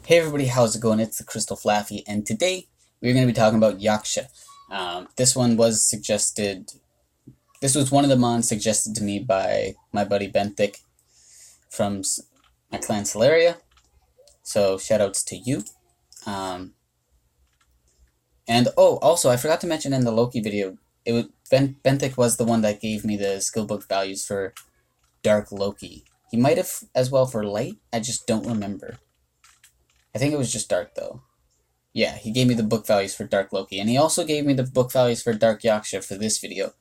Hey everybody, how's it going? It's the Crystal Flaffy, and today we're going to be talking about Yaksha. This one was suggested. This was one of the mons suggested to me by my buddy Benthic from my clan Solaria. So shoutouts to you. And also I forgot to mention in the Loki video, Benthic was the one that gave me the skill book values for Dark Loki. He might have as well for Light. I just don't remember. I think it was just Dark, though. Yeah, he gave me the book values for Dark Loki, and he also gave me the book values for Dark Yaksha for this video.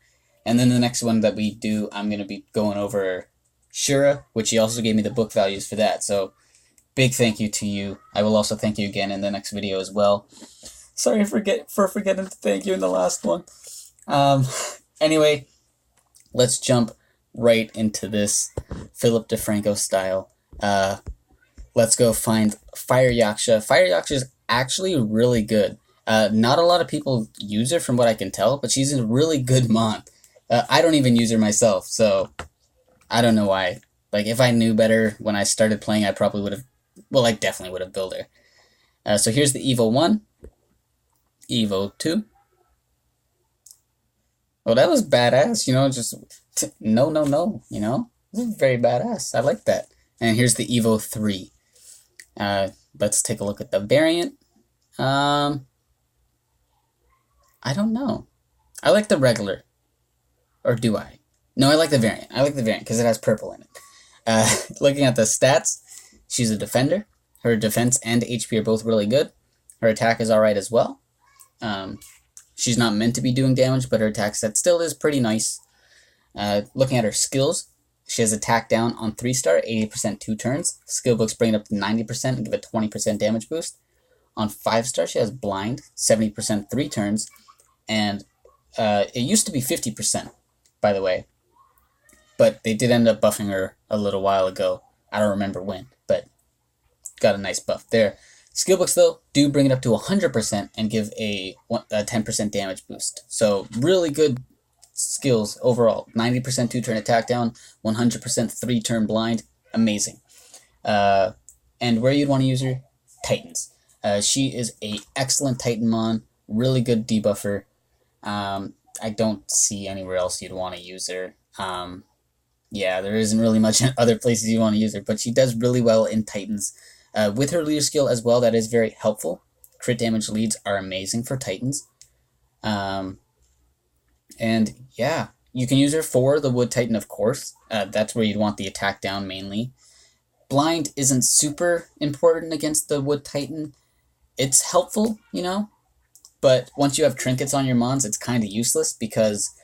And then the next one that we do, I'm going to be going over Shura, which he also gave me the book values for that. So, big thank you to you. I will also thank you again in the next video as well. Sorry for forgetting to thank you in the last one. Anyway, let's jump right into this Philip DeFranco style. Let's go find Fire Yaksha. Fire Yaksha is actually really good. Not a lot of people use her from what I can tell, but she's a really good mon. I don't even use her myself, so I don't know why. Like, if I knew better when I started playing, I probably would have, well, I definitely would have built her. So here's the Evo 1, Evo 2. Oh, that was badass, just, no, This is very badass. I like that. And here's the Evo 3. Let's take a look at the variant. I don't know. I like the regular. Or do I? No, I like the variant. I like the variant because it has purple in it. Looking at the stats, she's a defender. Her defense and HP are both really good. Her attack is alright as well. She's not meant to be doing damage, but her attack stat still is pretty nice. Looking at her skills, she has attack down on 3-star, 80% 2 turns. Skill books bring it up to 90% and give it 20% damage boost. On 5-star, she has blind, 70% 3 turns. And it used to be 50%, by the way. But they did end up buffing her a little while ago. I don't remember when, but got a nice buff there. Skill books, though, do bring it up to 100% and give a 10% damage boost. So really good skills overall. 90% 2-turn attack down, 100% 3-turn blind. Amazing. And where you'd want to use her? Titans. She is a excellent Titan mon. Really good debuffer. I don't see anywhere else you'd want to use her. Yeah, there isn't really much in other places you want to use her, but she does really well in Titans. With her leader skill as well, that is very helpful. Crit damage leads are amazing for Titans. And yeah, you can use her for the Wood Titan, of course. That's where you'd want the attack down mainly. Blind isn't super important against the Wood Titan. It's helpful, but once you have trinkets on your mons, it's kind of useless because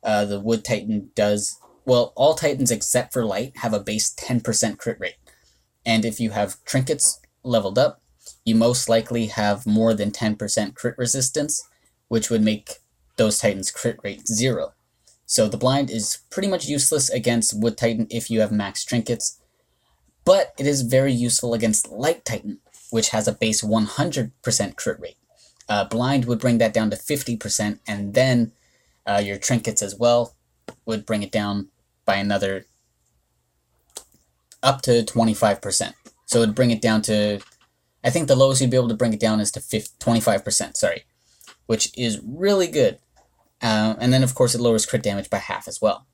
the Wood Titan does, well, all Titans except for Light have a base 10% crit rate. And if you have trinkets leveled up, you most likely have more than 10% crit resistance, which would make those Titans' crit rate 0. So the blind is pretty much useless against Wood Titan if you have max trinkets, but it is very useful against Light Titan, which has a base 100% crit rate. Blind would bring that down to 50%, and then your trinkets as well would bring it down by another up to 25%. So it would bring it down to, I think the lowest you'd be able to bring it down is to 25%, sorry, which is really good. And then, of course, it lowers crit damage by half as well,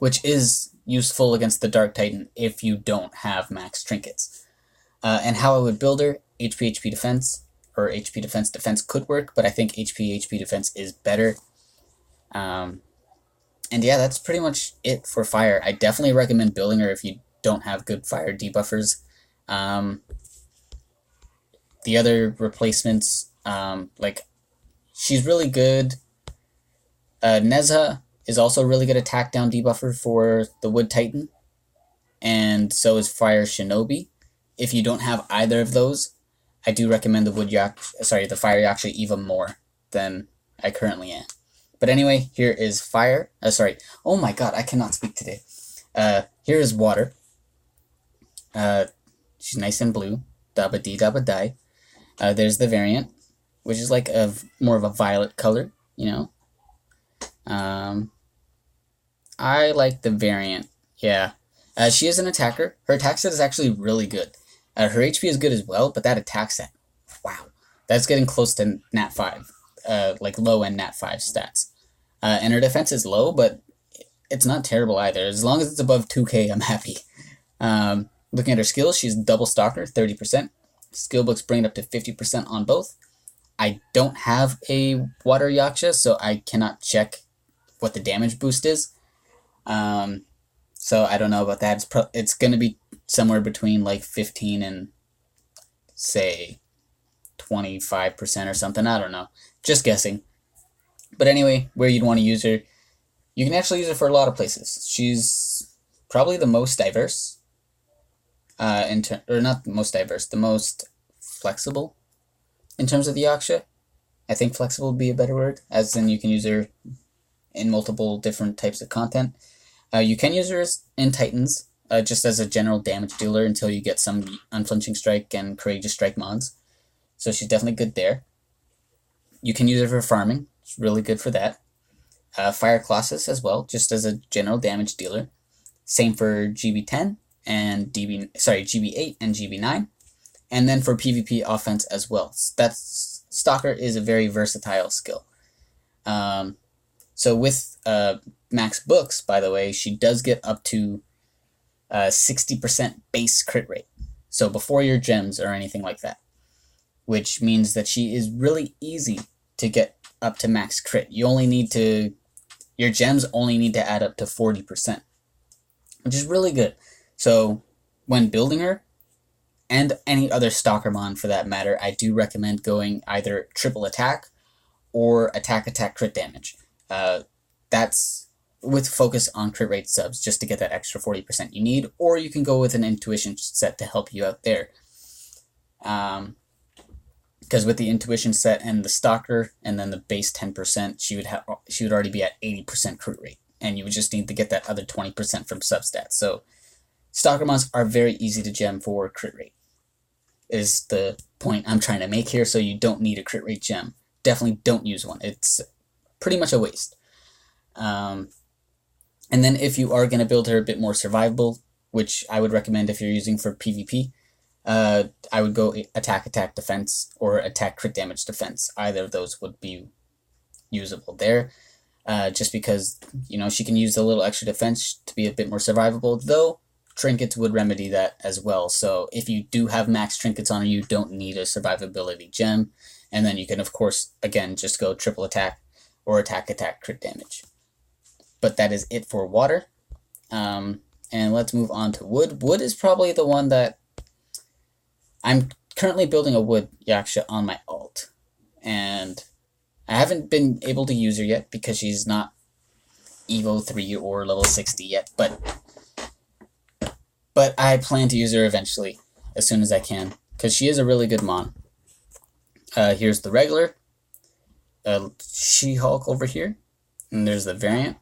which is useful against the Dark Titan if you don't have max trinkets. And how I would build her, HP defense, or HP defense could work, but I think HP defense is better. And yeah, that's pretty much it for Fire. I definitely recommend building her if you don't have good Fire debuffers. The other replacements, like, she's really good. Nezha is also a really good attack down debuffer for the Wood Titan, and so is Fire Shinobi. If you don't have either of those, I do recommend the Fire Yaksha even more than I currently am. But anyway, here is Fire. Oh my god, I cannot speak today. Here is Water. She's nice and blue. Dabba dee dabba die. There's the variant, which is like more of a violet color, I like the variant. Yeah. She is an attacker. Her attack set is actually really good. Her HP is good as well, but that attack stat, wow, that's getting close to Nat 5, like low-end Nat 5 stats. And her defense is low, but it's not terrible either. As long as it's above 2k, I'm happy. Looking at her skills, she's double stalker, 30%. Skill books bring it up to 50% on both. I don't have a water Yaksha, so I cannot check what the damage boost is. So I don't know about that. It's going to be somewhere between like 15 and, say, 25% or something. I don't know. Just guessing. But anyway, where you'd want to use her, you can actually use her for a lot of places. She's probably the most diverse. Or not the most diverse, the most flexible in terms of the Yaksha. I think flexible would be a better word, as in you can use her in multiple different types of content. You can use her in Titans, just as a general damage dealer until you get some Unflinching Strike and Courageous Strike mons. So she's definitely good there. You can use her for farming. It's really good for that. Fire Colossus as well, just as a general damage dealer. Same for GB10 and GB8 and GB9. And then for PvP offense as well. Stalker is a very versatile skill. So with max books, by the way, she does get up to 60% base crit rate. So before your gems or anything like that. Which means that she is really easy to get up to max crit. Your gems only need to add up to 40%. Which is really good. So when building her, and any other Stalker mon for that matter, I do recommend going either triple attack or attack crit damage. That's with focus on crit rate subs, just to get that extra 40% you need, or you can go with an intuition set to help you out there. Because with the intuition set and the Stalker, and then the base 10%, she would already be at 80% crit rate, and you would just need to get that other 20% from substats. So Stalker mons are very easy to gem for crit rate, is the point I'm trying to make here. So you don't need a crit rate gem. Definitely don't use one. It's pretty much a waste. And then if you are going to build her a bit more survivable, which I would recommend if you're using for PvP, I would go attack defense or attack crit damage defense. Either of those would be usable there. Just because, she can use a little extra defense to be a bit more survivable, though trinkets would remedy that as well. So if you do have max trinkets on her, you don't need a survivability gem. And then you can, of course, again, just go triple attack or attack crit damage. But that is it for water. And let's move on to wood. Wood is probably the one that I'm currently building a wood Yaksha on my alt. And I haven't been able to use her yet because she's not Evo 3 or level 60 yet. But I plan to use her eventually, as soon as I can, because she is a really good mon. Here's the regular She-Hulk over here, and there's the variant.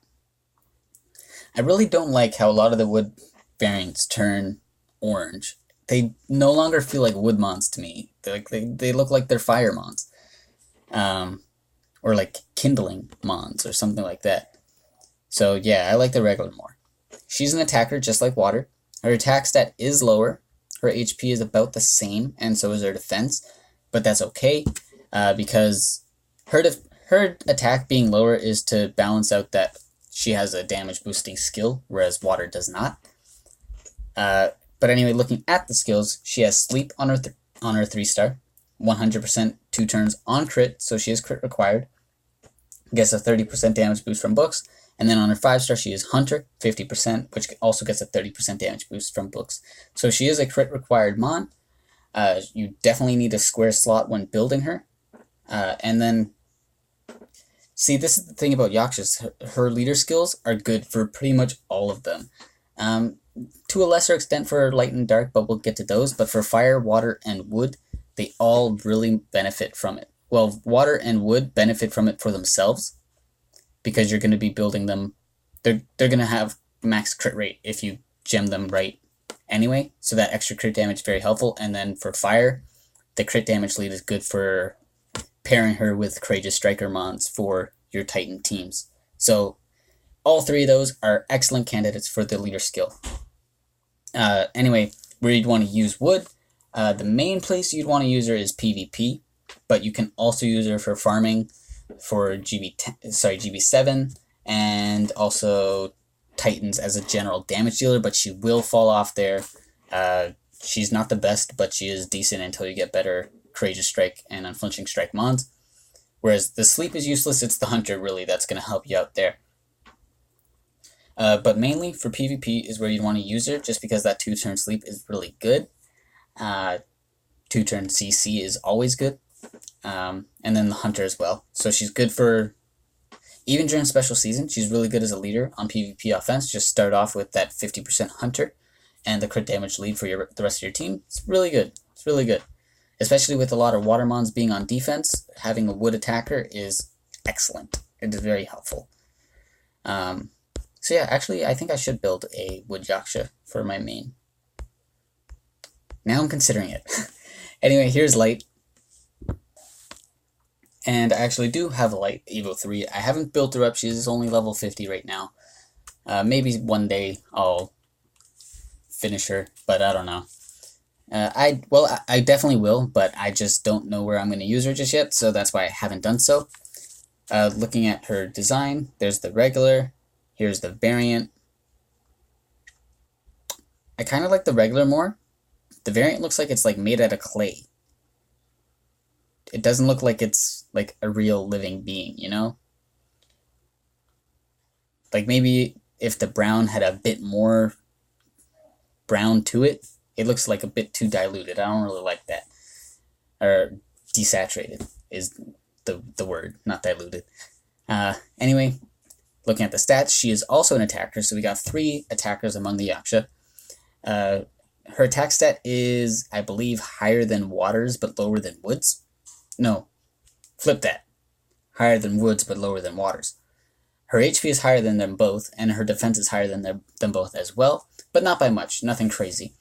I really don't like how a lot of the wood variants turn orange. They no longer feel like wood mons to me. They look like they're fire mons, or like kindling mons or something like that. So yeah, I like the regular more. She's an attacker just like water. Her attack stat is lower. Her HP is about the same, and so is her defense. But that's okay, because her attack being lower is to balance out that she has a damage boosting skill, whereas water does not. But anyway, looking at the skills, she has sleep on her 3-star, 100% 2 turns on crit, so she is crit required. Gets a 30% damage boost from books. And then on her 5-star, she is Hunter, 50%, which also gets a 30% damage boost from books. So she is a crit required mon. You definitely need a square slot when building her. And then, see, this is the thing about Yakshas. Her leader skills are good for pretty much all of them. To a lesser extent for light and dark, but we'll get to those. But for fire, water, and wood, they all really benefit from it. Well, water and wood benefit from it for themselves, because you're going to be building them. They're going to have max crit rate if you gem them right anyway. So that extra crit damage is very helpful. And then for fire, the crit damage lead is good for pairing her with Courageous Striker mons for your Titan teams. So all three of those are excellent candidates for the leader skill. Anyway, where you'd want to use wood, The main place you'd want to use her is PvP, but you can also use her for farming for GB7, and also Titans as a general damage dealer, but she will fall off there. She's not the best, but she is decent until you get better Courageous Strike and Unflinching Strike mons. Whereas the sleep is useless, it's the hunter really that's going to help you out there. But mainly for PvP is where you'd want to use her, just because that 2-turn sleep is really good. 2-turn CC is always good. And then the hunter as well. So she's good for, even during special season, she's really good as a leader on PvP offense. Just start off with that 50% hunter and the crit damage lead for the rest of your team. It's really good. It's really good. Especially with a lot of water mons being on defense, having a wood attacker is excellent. It is very helpful. So yeah, actually, I think I should build a wood Yaksha for my main. Now I'm considering it. Anyway, here's Light. And I actually do have Light Evo 3. I haven't built her up. She's only level 50 right now. Maybe one day I'll finish her, but I don't know. I definitely will, but I just don't know where I'm going to use her just yet, so that's why I haven't done so. Looking at her design, there's the regular, here's the variant. I kind of like the regular more. The variant looks like it's like made out of clay. It doesn't look like it's like a real living being, you know? Like maybe if the brown had a bit more brown to it, it looks like a bit too diluted. I don't really like that. Or desaturated is the word, not diluted. Anyway, looking at the stats, she is also an attacker, so we got 3 attackers among the Yaksha. Her attack stat is, I believe, higher than Waters but lower than Woods. No, flip that. Higher than Woods but lower than Waters. Her HP is higher than them both, and her defense is higher than them both as well, but not by much, nothing crazy.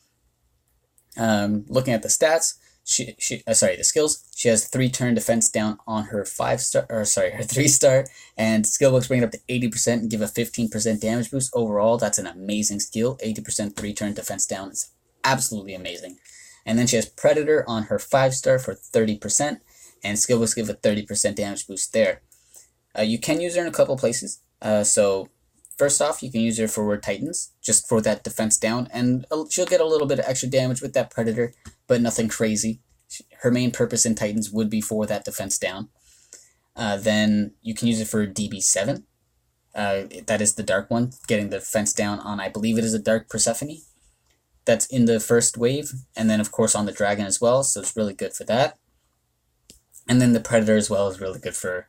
Looking at the stats, the skills, she has 3-turn defense down on her 3-star, and skill books bring it up to 80% and give a 15% damage boost. Overall, that's an amazing skill. 80% 3-turn defense down is absolutely amazing. And then she has Predator on her 5-star for 30%, and skill books give a 30% damage boost there. You can use her in a couple places. So first off, you can use her for Titans, just for that defense down, and she'll get a little bit of extra damage with that Predator, but nothing crazy. Her main purpose in Titans would be for that defense down. Then you can use it for DB7. That is the dark one, getting the defense down on, I believe it is a Dark Persephone. That's in the first wave, and then of course on the dragon as well, so it's really good for that. And then the Predator as well is really good for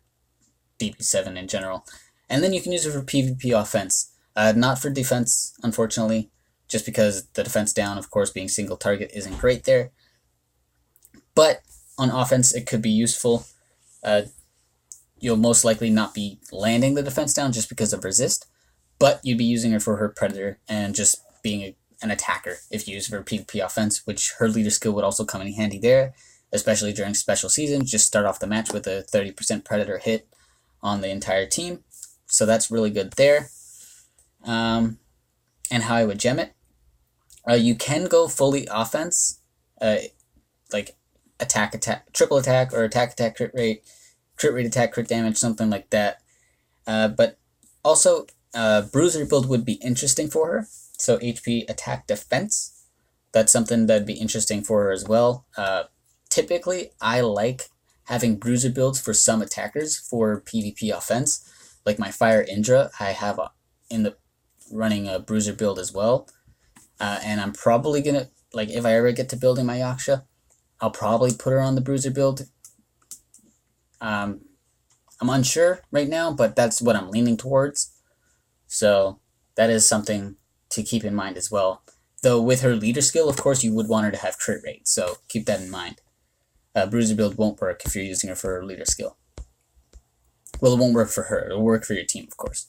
DB7 in general. And then you can use it for PvP offense. Not for defense, unfortunately, just because the defense down, of course, being single target isn't great there. But on offense, it could be useful. You'll most likely not be landing the defense down just because of resist, but you'd be using her for her Predator and just being an attacker if you use her for PvP offense, which her leader skill would also come in handy there, especially during special seasons. Just start off the match with a 30% Predator hit on the entire team. So that's really good there. And how I would gem it. You can go fully offense, like attack, triple attack, or attack, crit rate, attack, crit damage, something like that. But also, Bruiser build would be interesting for her. So HP, attack, defense. That's something that'd be interesting for her as well. Typically, I like having Bruiser builds for some attackers for PvP offense. Like my Fire Indra, I have running a Bruiser build as well. And I'm probably going to, like, if I ever get to building my Yaksha, I'll probably put her on the Bruiser build. I'm unsure right now, but that's what I'm leaning towards. So that is something to keep in mind as well. Though with her leader skill, of course, you would want her to have crit rate, so keep that in mind. Bruiser build won't work if you're using her for her leader skill. Well, it won't work for her. It'll work for your team, of course.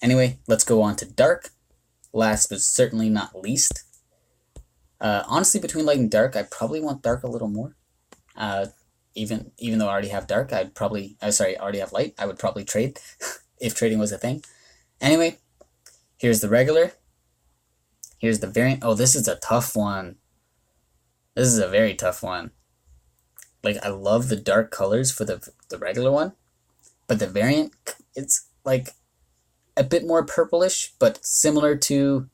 Anyway, let's go on to Dark. Last but certainly not least. Honestly, between Light and Dark, I probably want Dark a little more. Even though I already have Dark, already have Light, I would probably trade if trading was a thing. Anyway, here's the regular. Here's the variant. Oh, this is a tough one. This is a very tough one. Like, I love the dark colors for the regular one, but the variant, it's like a bit more purplish, but similar to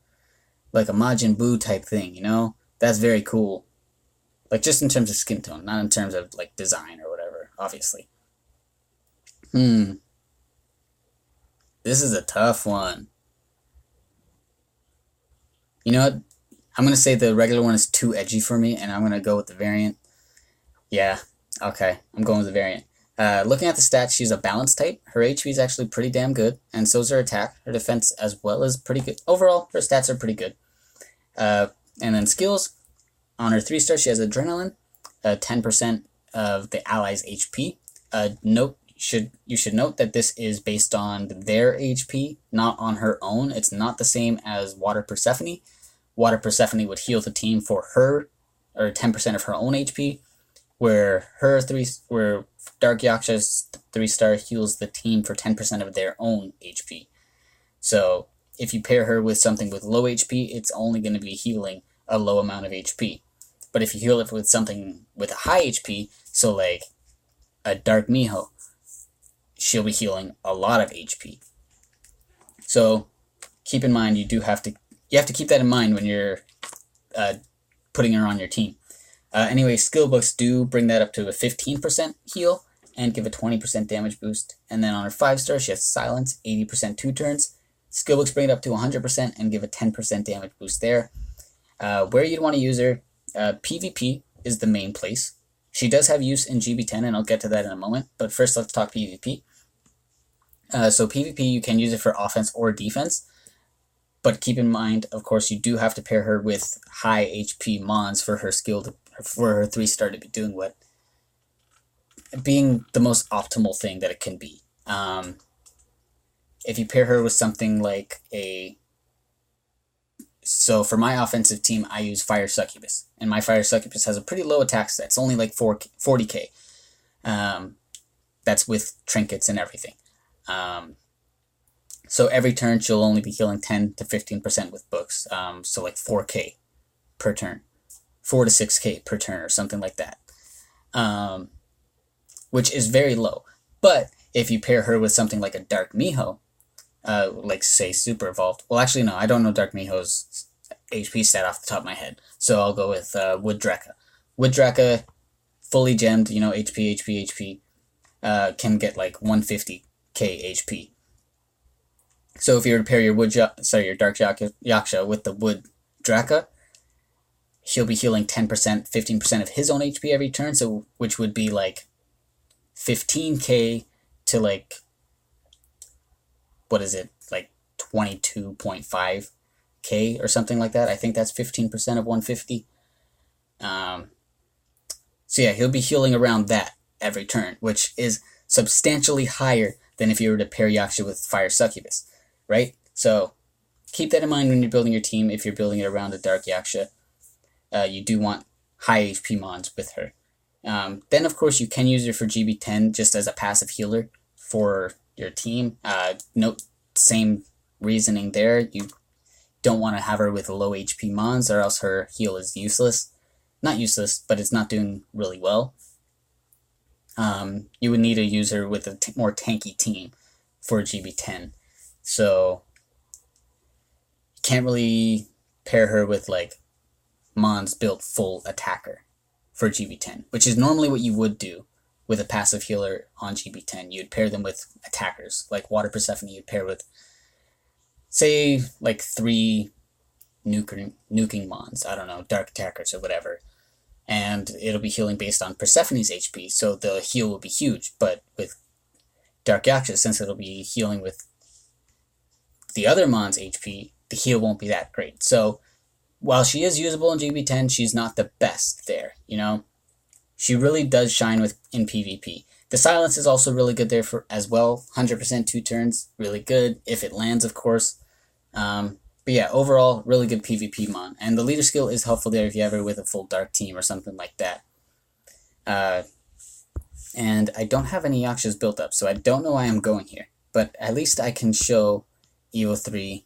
like a Majin Buu type thing, you know? That's very cool. Like, just in terms of skin tone, not in terms of like design or whatever, obviously. Hmm. This is a tough one. You know what? I'm gonna say the regular one is too edgy for me, and I'm gonna go with the variant. Yeah, okay, I'm going with the variant. Looking at the stats, she's a balanced type. Her HP is actually pretty damn good, and so is her attack. Her defense as well is pretty good. Overall, her stats are pretty good. And then skills, on her 3-star, she has Adrenaline, 10% of the allies' HP. You should note that this is based on their HP, not on her own. It's not the same as Water Persephone. Water Persephone would heal the team for her, or 10% of her own HP, where Dark Yaksha's 3-star heals the team for 10% of their own HP. So if you pair her with something with low HP, it's only going to be healing a low amount of HP. But if you heal it with something with a high HP, so like a Dark Miho, she'll be healing a lot of HP. So keep in mind, you have to keep that in mind when you're putting her on your team. Anyway, skill books do bring that up to a 15% heal and give a 20% damage boost. And then on her 5-star, she has Silence, 80% 2 turns. Skill books bring it up to 100% and give a 10% damage boost there. Where you'd want to use her, PvP is the main place. She does have use in GB10, and I'll get to that in a moment. But first, let's talk PvP. So PvP, you can use it for offense or defense. But keep in mind, of course, you do have to pair her with high HP mons for her for her 3-star to be being the most optimal thing that it can be. If you pair her with something like so for my offensive team, I use Fire Succubus, and my Fire Succubus has a pretty low attack stat. It's only like 40k. That's with trinkets and everything. So every turn she'll only be healing 10 to 15% with books. So like 4k per turn, 4 to 6k per turn or something like that. Which is very low. But if you pair her with something like a Dark Miho, like say Super Evolved. Well, actually no, I don't know Dark Miho's HP stat off the top of my head. So I'll go with Wood Drekka. Wood Drekka, fully gemmed, you know, HP, can get like 150k HP. So if you were to pair your Dark Yaksha with the Wood Drekka, he'll be healing 10%, 15% of his own HP every turn, so which would be like 15k to like, what is it, like 22.5k or something like that. I think that's 15% of 150. So yeah, he'll be healing around that every turn, which is substantially higher than if you were to pair Yaksha with Fire Succubus, right? So keep that in mind when you're building your team. If you're building it around a Dark Yaksha, you do want high HP mons with her. Then, of course, you can use her for GB10 just as a passive healer for your team. Note, same reasoning there. You don't want to have her with low HP mons, or else her heal is useless. Not useless, but it's not doing really well. You would need to use her with a more tanky team for GB10. So, you can't really pair her with, like, mons built full attacker for GB10, which is normally what you would do with a passive healer on GB10. You'd pair them with attackers. Like Water Persephone, you'd pair with, say, like 3 nuking mons. I don't know, dark attackers or whatever. And it'll be healing based on Persephone's HP, so the heal will be huge. But with Dark Yaksha, since it'll be healing with the other mons' HP, the heal won't be that great. So while she is usable in GB10, she's not the best there, you know? She really does shine in PvP. The silence is also really good there as well. 100% 2 turns, really good, if it lands, of course. But yeah, overall, really good PvP mon. And the leader skill is helpful there if you have her with a full dark team or something like that. And I don't have any Yakshas built up, so I don't know why I'm going here. But at least I can show Evo 3,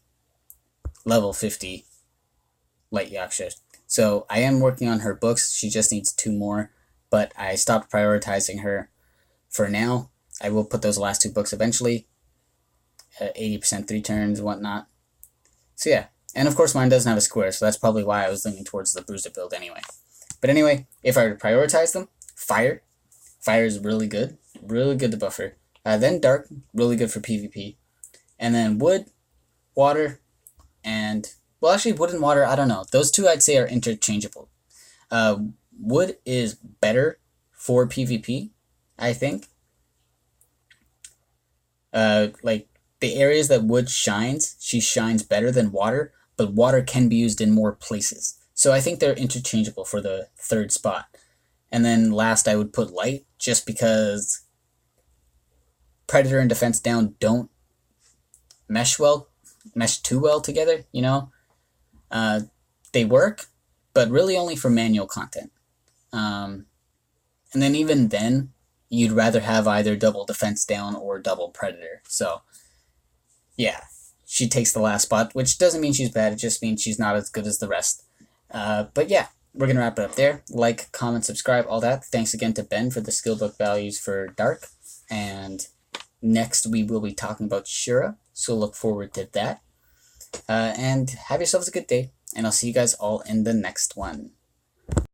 level 50, Light Yaksha So I am working on her books. She just needs 2 more, but I stopped prioritizing her for now. I will put those last 2 books eventually. 80% 3 turns, whatnot. So yeah. And of course mine doesn't have a square, so that's probably why I was leaning towards the bruiser build anyway. But anyway, if I were to prioritize them, fire. Fire is really good. Really good to buffer. Then dark, really good for PvP. And then wood, water, and... well, actually, wood and water, I don't know. Those 2 I'd say are interchangeable. Wood is better for PvP, I think. Like, the areas that wood shines, she shines better than water, but water can be used in more places. So I think they're interchangeable for the 3rd spot. And then last I would put light, just because predator and defense down don't mesh too well together, you know? They work, but really only for manual content. And then even then, you'd rather have either double defense down or double predator. So, yeah, she takes the last spot, which doesn't mean she's bad. It just means she's not as good as the rest. But yeah, we're going to wrap it up there. Like, comment, subscribe, all that. Thanks again to Ben for the skill book values for Dark. And next we will be talking about Shura, so look forward to that. And have yourselves a good day, and I'll see you guys all in the next one.